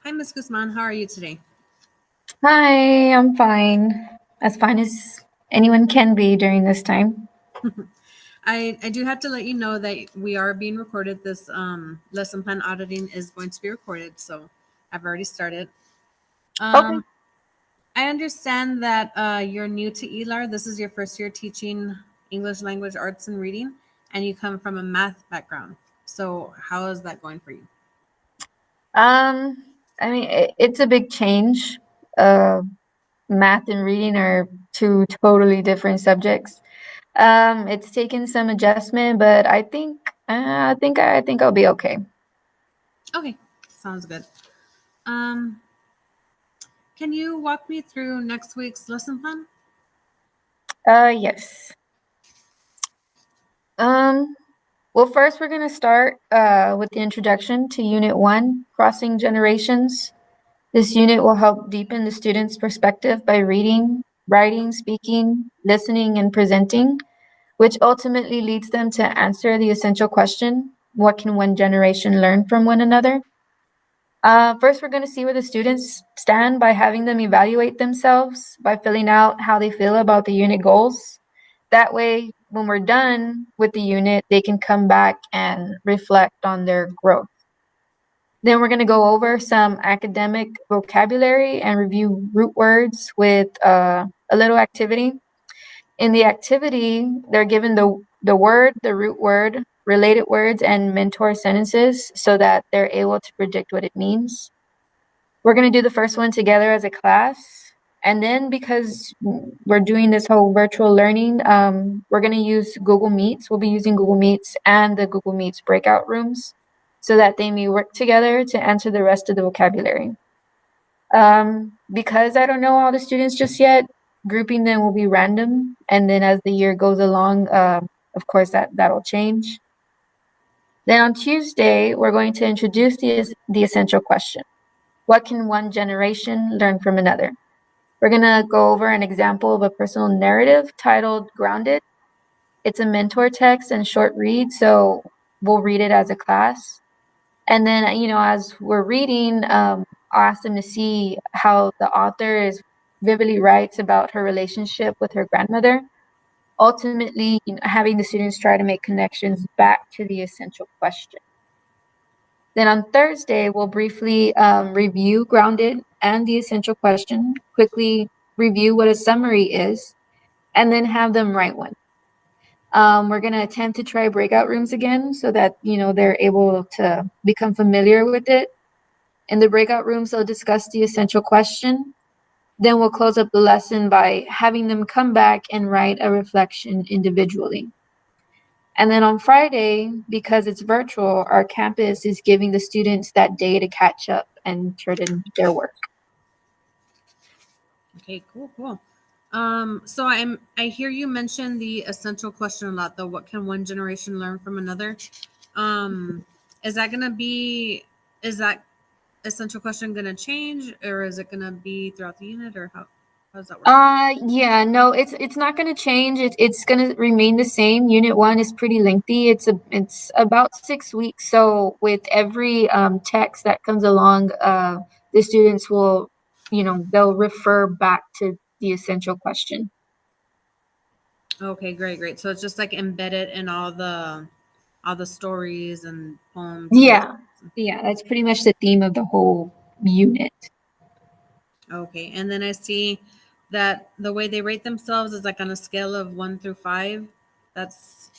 Hi, Ms. Guzman. How are you today? Hi, I'm fine. As fine as anyone can be during this time. I do have to let you know that we are being recorded. This lesson plan auditing is going to be recorded, so I've already started. Okay. Um, I understand that you're new to ELAR. This is your first year teaching English language arts and reading, and you come from a math background. So, how is that going for you? Um, it's a big change. Uh, Math and reading are two totally different subjects. It's taken some adjustment, but I think I'll be okay. Okay, sounds good. Um, can you walk me through next week's lesson plan? Yes. Um, well, first we're gonna start with the introduction to Unit 1, Crossing Generations. This unit will help deepen the student's perspective by reading, writing, speaking, listening, and presenting, which ultimately leads them to answer the essential question: what can one generation learn from one another? First, we're going to see where the students stand by having them evaluate themselves by filling out how they feel about the unit goals. That way, when we're done with the unit, they can come back and reflect on their growth. Then we're going to go over some academic vocabulary and review root words with a little activity. In the activity, they're given the word, the root word, related words, and mentor sentences so that they're able to predict what it means. We're going to do the first one together as a class. And then because we're doing this whole virtual learning, we're going to use Google Meets. We'll be using Google Meets and the Google Meets breakout rooms so that they may work together to answer the rest of the vocabulary. Because I don't know all the students just yet, grouping them will be random. And then as the year goes along, of course, that'll change. Then on Tuesday, we're going to introduce the essential question. What can one generation learn from another? We're going to go over an example of a personal narrative titled Grounded. It's a mentor text and short read, so we'll read it as a class. And then, as we're reading, I'll ask them to see how the author is vividly writes about her relationship with her grandmother, ultimately having the students try to make connections back to the essential question. Then on Thursday, we'll briefly review Grounded and the essential question, quickly review what a summary is, and then have them write one. We're going to attempt to try breakout rooms again so that, they're able to become familiar with it. In the breakout rooms, they'll discuss the essential question. Then we'll close up the lesson by having them come back and write a reflection individually. And then on Friday, because it's virtual, our campus is giving the students that day to catch up and turn in their work. Okay, cool. So I hear you mention the essential question a lot, though. What can one generation learn from another? Um, is that gonna be is that essential question gonna change, or is it gonna be throughout the unit, or how does that work? Yeah, no, it's not going to change. It's going to remain the same. Unit 1 is pretty lengthy. It's about 6 weeks. So with every text that comes along, the students will, they'll refer back to the essential question. Okay, great. So it's just like embedded in all the stories and poems and Yeah, yeah, that's pretty much the theme of the whole unit. okay. And then I see that the way they rate themselves is like on a scale of 1 through 5. That's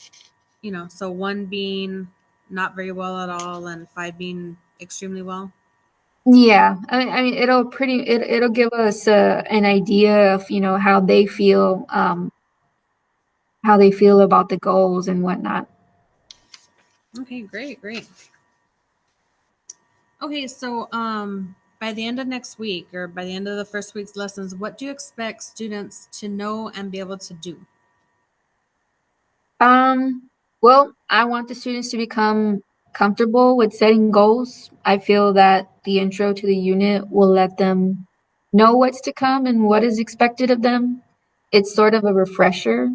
so 1 being not very well at all and 5 being extremely well. Yeah, I mean, it'll give us an idea of how they feel about the goals and whatnot. Okay, great. Okay, so by the end of next week or by the end of the first week's lessons, what do you expect students to know and be able to do? Well, I want the students to become comfortable with setting goals. I feel that the intro to the unit will let them know what's to come and what is expected of them. It's sort of a refresher.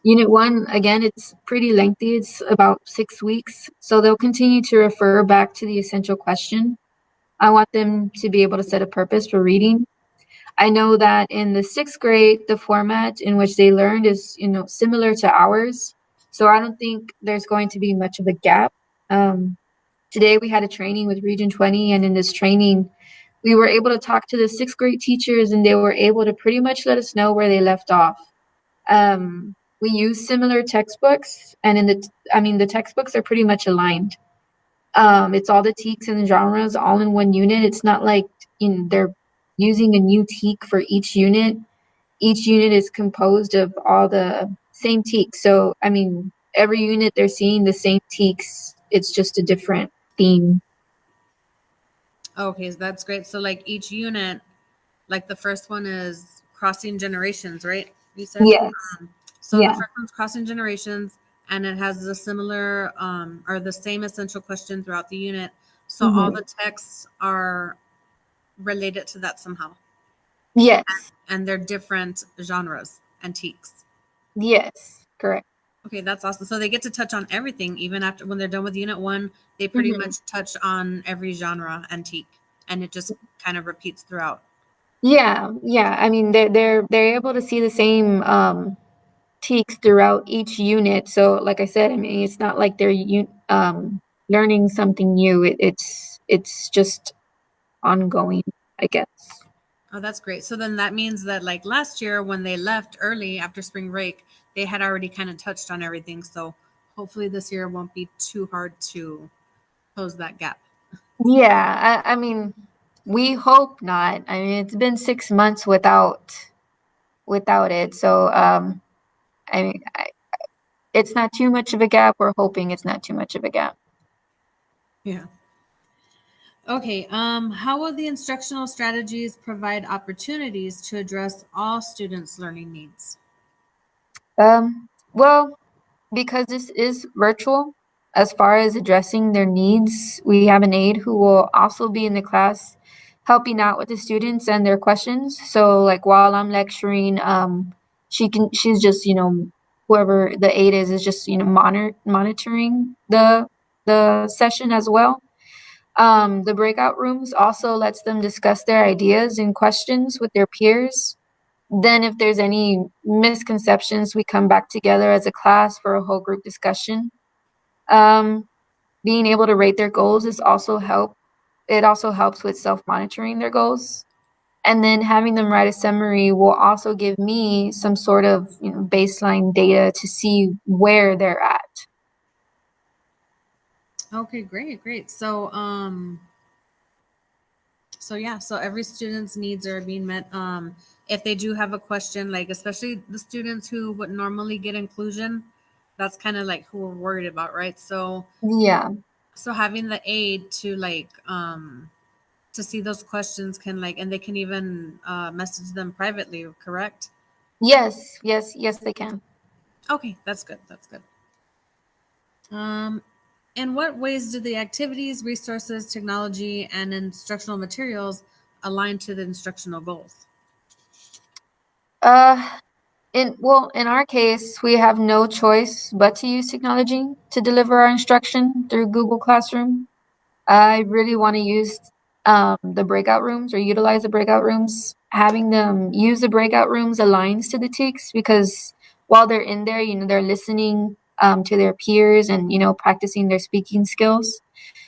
Unit 1, again, it's pretty lengthy. It's about 6 weeks. So they'll continue to refer back to the essential question. I want them to be able to set a purpose for reading. I know that in the sixth grade, the format in which they learned is, similar to ours. So I don't think there's going to be much of a gap. Um, Today we had a training with Region 20, and in this training, we were able to talk to the sixth grade teachers, and they were able to pretty much let us know where they left off. We use similar textbooks, and the textbooks are pretty much aligned. It's all the teaks and the genres all in one unit. It's not like they're using a new teak for each unit. Each unit is composed of all the same teaks. So, every unit they're seeing the same teaks. It's just a different theme. Okay, so that's great. So like each unit, like the first one is crossing generations, right? You said. Yes. So the Yeah. first one's crossing generations, and it has the similar or the same essential question throughout the unit. So all Mhm. the texts are related to that somehow, Yes. and they're different genres, antiques. Yes. Correct. Okay, that's awesome. So they get to touch on everything, even after when they're done with unit one. They pretty Mhm. much touch on every genre antique, and it just kind of repeats throughout. Yeah. Yeah. They're able to see the same teaks throughout each unit. So, like I said, it's not like they're learning something new. It's just ongoing, I guess. Oh, that's great. So then that means that like last year when they left early after spring break, they had already kind of touched on everything. So hopefully this year won't be too hard to close that gap. Yeah, we hope not. It's been 6 months without it, so I mean, I, it's not too much of a gap. We're hoping it's not too much of a gap. Yeah. Okay. How will the instructional strategies provide opportunities to address all students' learning needs? Well, because this is virtual, as far as addressing their needs, we have an aide who will also be in the class helping out with the students and their questions. So like while I'm lecturing, she's just, whoever the aide is just, monitoring the session as well. The breakout rooms also lets them discuss their ideas and questions with their peers. Then, if there's any misconceptions, we come back together as a class for a whole group discussion. Um, Being able to rate their goals is also help. It also helps with self-monitoring their goals. And then having them write a summary will also give me some sort of baseline data to see where they're at. Okay, great, great. So yeah, so every student's needs are being met. If they do have a question, like especially the students who would normally get inclusion, that's kind of like who we're worried about, right? Yeah. So having the aid to see those questions can like, and they can even message them privately, correct? Yes. Yes. Yes, they can. Okay, that's good. That's good. Um, in what ways do the activities, resources, technology, and instructional materials align to the instructional goals? Uh, in our case, we have no choice but to use technology to deliver our instruction through Google Classroom. I really want to use the breakout rooms or utilize the breakout rooms. Having them use the breakout rooms aligns to the TICs because while they're in there, they're listening to their peers and, practicing their speaking skills.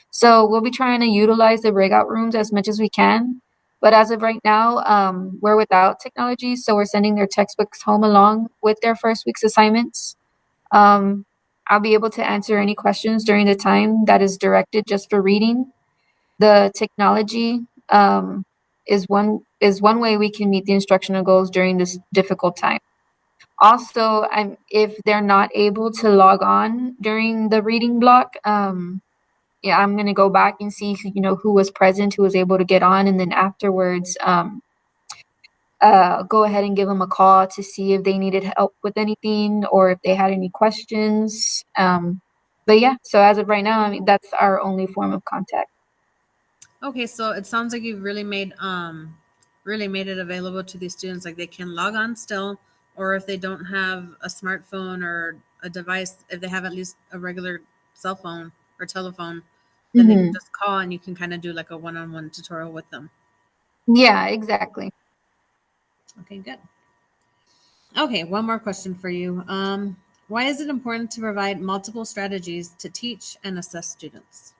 So we'll be trying to utilize the breakout rooms as much as we can. But as of right now, we're without technology, so we're sending their textbooks home along with their first week's assignments. Um, I'll be able to answer any questions during the time that is directed just for reading. The technology is one way we can meet the instructional goals during this difficult time. Also, if they're not able to log on during the reading block, yeah, I'm gonna go back and see who was present, who was able to get on, and then afterwards, go ahead and give them a call to see if they needed help with anything or if they had any questions. But yeah, so as of right now, that's our only form of contact. Okay, so it sounds like you've really made it available to these students, like they can log on still, or if they don't have a smartphone or a device, if they have at least a regular cell phone or telephone, then they can Mhm. just call and you can kind of do like a one-on-one tutorial with them. Yeah, exactly. Okay, good. Okay, one more question for you. Why is it important to provide multiple strategies to teach and assess students?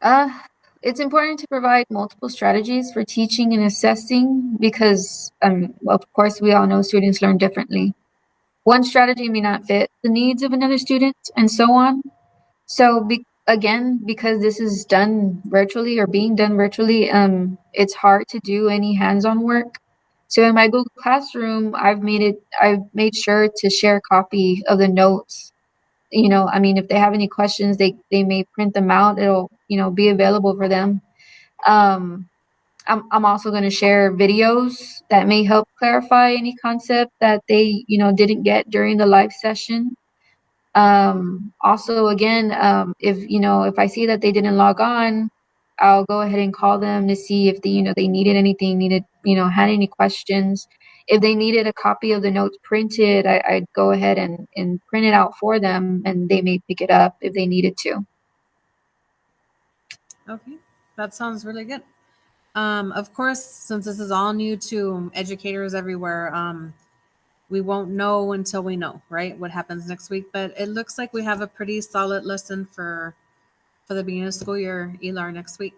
Uh, it's important to provide multiple strategies for teaching and assessing because, of course, we all know students learn differently. One strategy may not fit the needs of another student, and so on. So, again, because this is done virtually or being done virtually, it's hard to do any hands-on work. So in my Google Classroom, I've made sure to share a copy of the notes. I mean, if they have any questions, they may print them out. It'll, be available for them. Um, I'm also going to share videos that may help clarify any concept that they, didn't get during the live session. Also, again, if I see that they didn't log on, I'll go ahead and call them to see if they needed anything, had any questions. If they needed a copy of the notes printed, I'd go ahead and print it out for them, and they may pick it up if they needed to. Okay, that sounds really good. Of course, since this is all new to educators everywhere, we won't know until we know, right? What happens next week. But it looks like we have a pretty solid lesson for the beginning of school year, ELAR next week.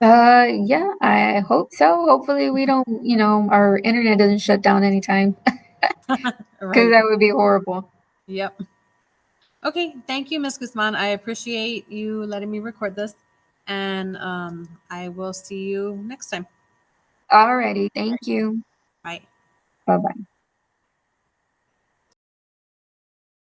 Yeah, I hope so. Hopefully we don't, our internet doesn't shut down anytime because Right. that would be horrible. Yep. Okay. Thank you, Miss Guzman. I appreciate you letting me record this. And I will see you next time. Alrighty, thank you. Bye. Bye bye.